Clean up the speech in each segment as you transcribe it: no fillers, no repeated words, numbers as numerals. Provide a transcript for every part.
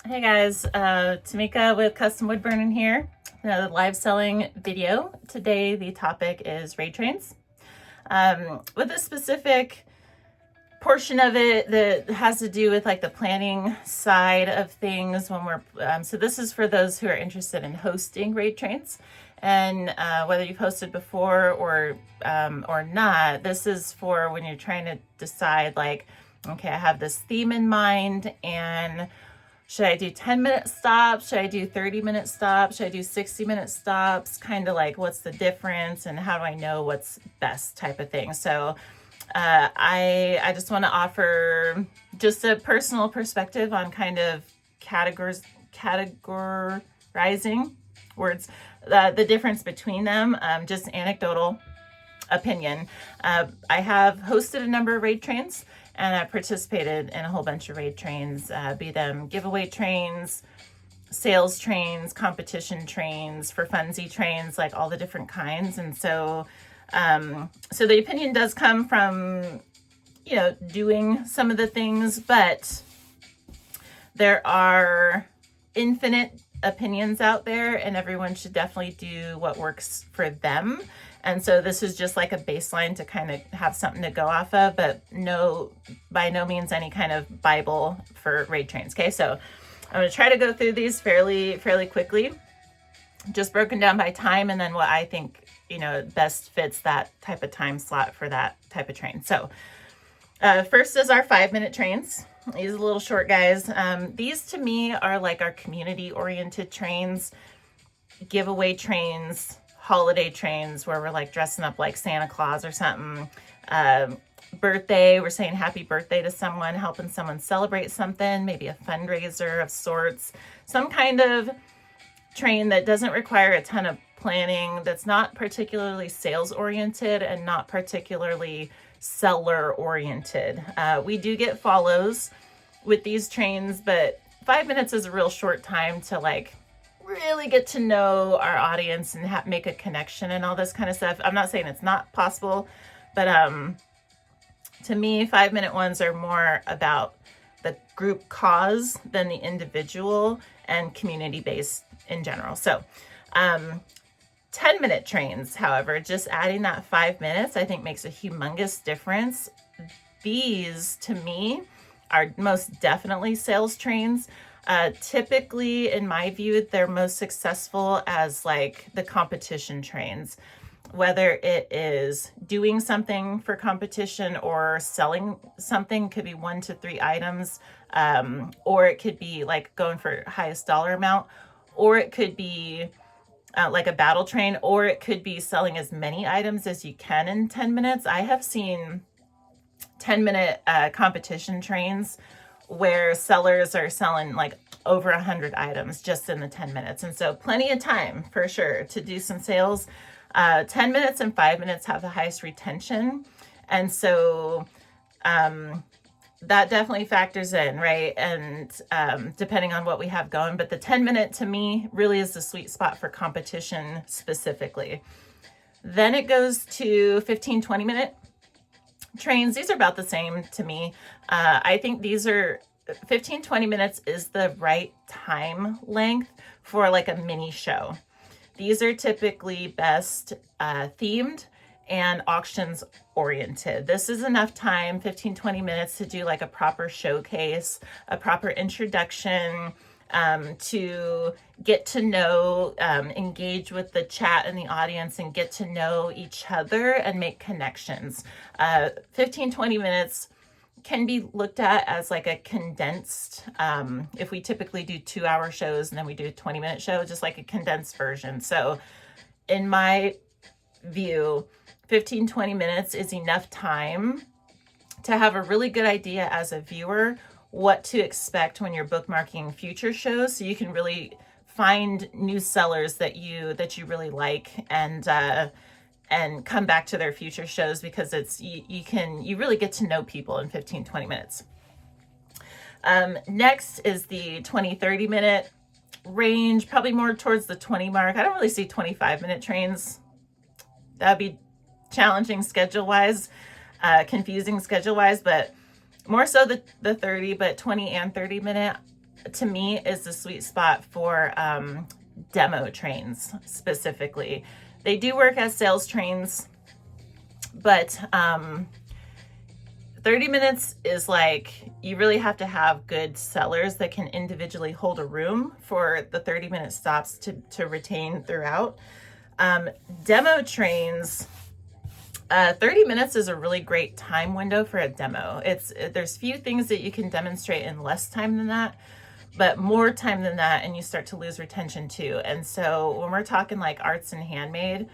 Hey guys, Tamika with Custom Wood Burning here. Another live selling video. Today the topic is raid trains. With a specific portion of it that has to do with like the planning side of things when we're, so this is for those who are interested in hosting raid trains. And whether you've hosted before or not, this is for when you're trying to decide like, okay, I have this theme in mind and should I do 10-minute stops? Should I do 30-minute stops? Should I do 60-minute stops? Kind of like what's the difference and how do I know what's best type of thing. So I just want to offer just a personal perspective on kind of categorizing words, the difference between them, just anecdotal opinion. I have hosted a number of raid trains and I participated in a whole bunch of raid trains, be them giveaway trains, sales trains, competition trains, for funsie trains, like all the different kinds. And so the opinion does come from, doing some of the things, but there are infinite opinions out there and everyone should definitely do what works for them. And so this is just like a baseline to kind of have something to go off of, but by no means any kind of Bible for raid trains. Okay, so I'm going to try to go through these fairly quickly, just broken down by time and then what I think, best fits that type of time slot for that type of train. So first is our 5-minute trains. These are little short guys. These to me are like our community oriented trains, giveaway trains, holiday trains where we're like dressing up like Santa Claus or something. Birthday, we're saying happy birthday to someone, helping someone celebrate something, maybe a fundraiser of sorts, some kind of train that doesn't require a ton of planning, that's not particularly sales oriented and not particularly seller oriented. We do get follows with these trains, but 5 minutes is a real short time to like really get to know our audience and make a connection and all this kind of stuff. I'm not saying it's not possible, but to me, 5-minute ones are more about the group cause than the individual and community based in general. So 10-minute trains, however, just adding that 5 minutes, I think makes a humongous difference. These to me are most definitely sales trains. Typically, in my view, they're most successful as like the competition trains, whether it is doing something for competition or selling something, could be 1 to 3 items, or it could be like going for highest dollar amount, or it could be like a battle train, or it could be selling as many items as you can in 10 minutes. I have seen 10-minute competition trains where sellers are selling like over 100 items just in the 10 minutes. And so plenty of time for sure to do some sales. 10 minutes and 5 minutes have the highest retention. And so that definitely factors in, right? And depending on what we have going, but the 10-minute to me really is the sweet spot for competition specifically. Then it goes to 15, 20-minute trains. These are about the same to me. I think these are 15, 20 minutes is the right time length for like a mini show. These are typically best themed and auctions oriented. This is enough time, 15, 20 minutes to do like a proper showcase, a proper introduction, to get to know, engage with the chat and the audience and get to know each other and make connections. 15, 20 minutes can be looked at as like a condensed, if we typically do 2-hour shows and then we do a 20-minute show, just like a condensed version. So in my view, 15, 20 minutes is enough time to have a really good idea as a viewer what to expect when you're bookmarking future shows, so you can really find new sellers that you really like and come back to their future shows, because it's you really get to know people in 15, 20 minutes. Next is the 20, 30-minute range, probably more towards the 20 mark. I don't really see 25-minute trains. That'd be challenging schedule-wise, confusing schedule-wise, but more so the 30, but 20 and 30-minute to me, is the sweet spot for demo trains specifically. They do work as sales trains, but 30 minutes is like, you really have to have good sellers that can individually hold a room for the 30-minute stops to retain throughout. Demo trains, 30 minutes is a really great time window for a demo. There's few things that you can demonstrate in less time than that, but more time than that, and you start to lose retention too. And so when we're talking like arts and handmade,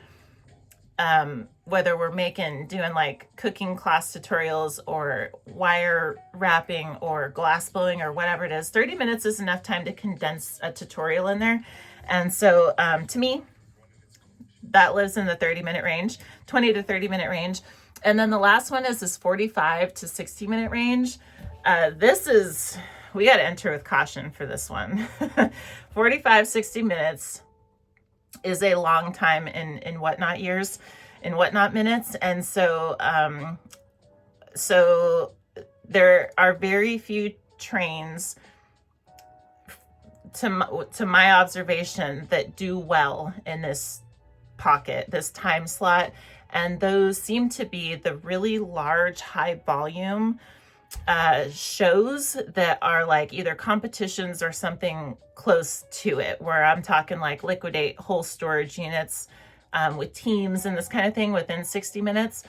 whether we're doing like cooking class tutorials or wire wrapping or glass blowing or whatever it is, 30 minutes is enough time to condense a tutorial in there. And so to me, that lives in the 30-minute range, 20 to 30-minute range. And then the last one is this 45 to 60-minute range. We got to enter with caution for this one. 45, 60 minutes is a long time in Whatnot years, in Whatnot minutes. And so, so there are very few trains, to my observation, that do well in this pocket, this time slot. And those seem to be the really large, high volume shows that are like either competitions or something close to it, where I'm talking like liquidate whole storage units with teams and this kind of thing within 60 minutes.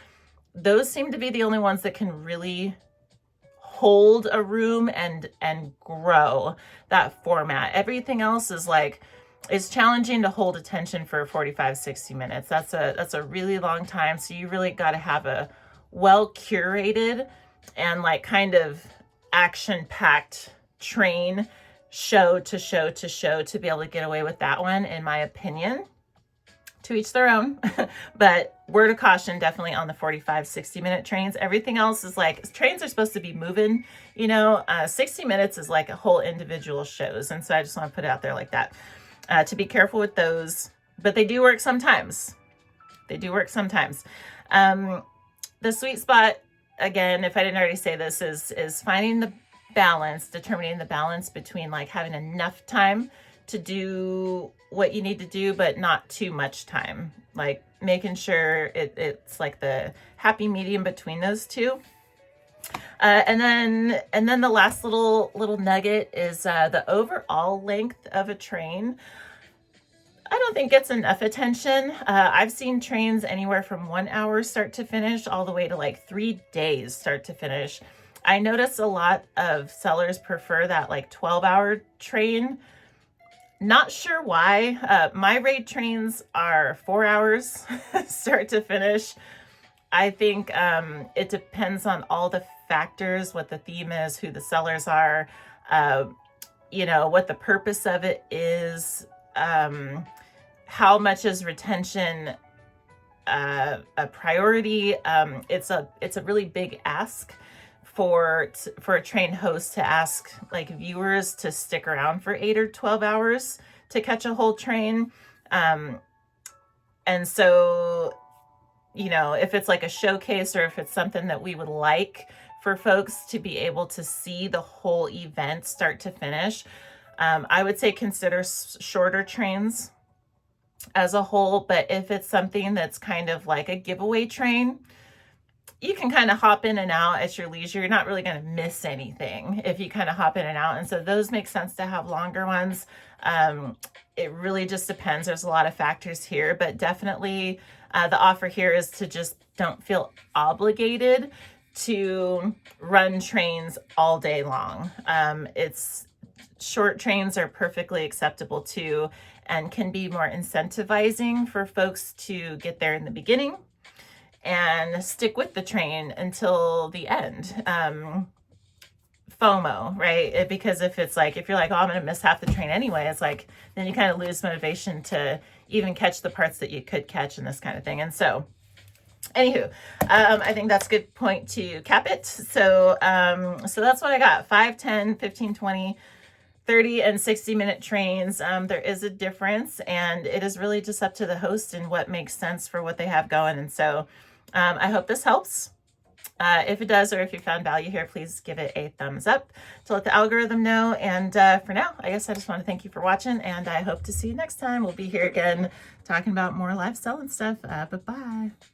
Those seem to be the only ones that can really hold a room and grow that format. Everything else is like, it's challenging to hold attention for 45, 60 minutes. That's a really long time. So you really got to have a well curated and like kind of action-packed train, show to show to show, to be able to get away with that one, in my opinion. To each their own. But word of caution, definitely on the 45, 60-minute trains. Everything else is like, trains are supposed to be moving, 60 minutes is like a whole individual shows. And so I just want to put it out there like that, to be careful with those. But they do work sometimes. The sweet spot, again, if I didn't already say this, is finding the balance, determining the balance between like having enough time to do what you need to do, but not too much time. Like making sure it's like the happy medium between those two. And then the last little nugget is the overall length of a train. I don't think gets enough attention. I've seen trains anywhere from 1 hour start to finish all the way to like 3 days start to finish. I notice a lot of sellers prefer that like 12-hour train. Not sure why. My raid trains are 4 hours start to finish. I think it depends on all the factors, what the theme is, who the sellers are, what the purpose of it is, how much is retention a priority. It's a really big ask for a train host to ask like viewers to stick around for 8 or 12 hours to catch a whole train. And so, if it's like a showcase, or if it's something that we would like for folks to be able to see the whole event start to finish, I would say consider shorter trains as a whole. But if it's something that's kind of like a giveaway train, you can kind of hop in and out at your leisure. You're not really going to miss anything if you kind of hop in and out. And so those make sense to have longer ones. It really just depends. There's a lot of factors here, but definitely the offer here is to just don't feel obligated to run trains all day long. Short trains are perfectly acceptable too, and can be more incentivizing for folks to get there in the beginning and stick with the train until the end. FOMO, right? Because if you're like, oh, I'm going to miss half the train anyway, it's like, then you kind of lose motivation to even catch the parts that you could catch and this kind of thing. And so, anywho, I think that's a good point to cap it. So, so that's what I got. 5, 10, 15, 20, 30, and 60-minute trains. There is a difference, and it is really just up to the host and what makes sense for what they have going. And so, I hope this helps. If it does, or if you found value here, please give it a thumbs up to let the algorithm know. And for now, I guess I just want to thank you for watching, and I hope to see you next time. We'll be here again talking about more lifestyle and stuff. Bye-bye.